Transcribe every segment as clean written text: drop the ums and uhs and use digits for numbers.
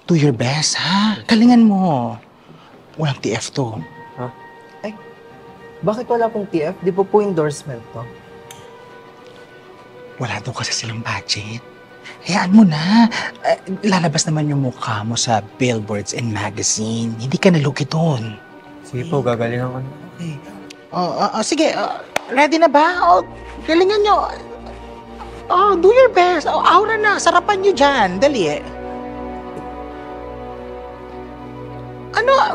Do your best, ha? Galingan mo. Walang TF to. Ha? Ay, bakit wala pong TF? Di po endorsement to? Wala daw kasi silang budget. Hayaan mo na. Lalabas naman yung mukha mo sa billboards and magazine. Hindi ka nalugi doon. Sige po, gagalingan ko na. Okay. Sige, ready na ba? Galingan nyo. Do your best. Aura na. Sarapan nyo dyan. Dali eh.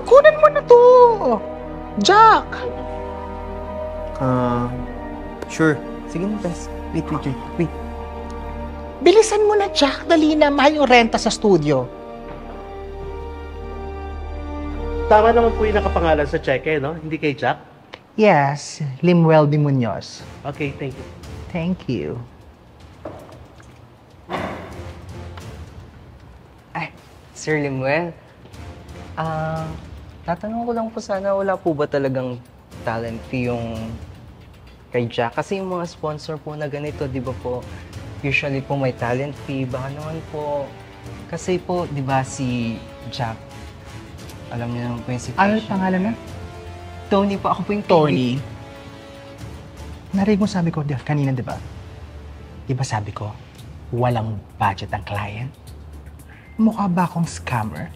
Kunan mo na to. Jack. Sure. Sige na, Tess. Wait. Bilisan mo na, Jack. Dali na. Mahal yung renta sa studio. Tama naman po yung nakapangalan sa cheque, no? Hindi kay Jack? Yes, Limuel de Munoz. Okay, thank you. Thank you. Ay, Sir Limuel. Tatanong ko lang po sana, wala po ba talagang talent fee yung kay Jack? Kasi yung mga sponsor po na ganito, di ba po, usually po may talent fee. Baka naman po, kasi po, di ba si Jack, alam niyo naman po yung situation. Ano yung pangalan na? Tony po, ako po yung Tony. Narinig mo sabi ko kanina, di ba? Di ba sabi ko, walang budget ang client? Mukha ba akong scammer?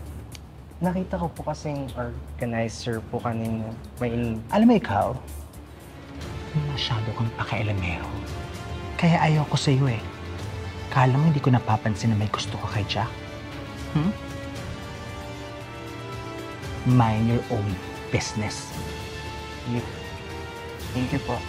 Nakita ko po kasing organizer po kanina. Alam mo ikaw, masyado kang pakailamero. Kaya ayaw ko sa'yo eh. Kala mo hindi ko napapansin na may gusto ka kay Jack? Mind your own business. Thank you po.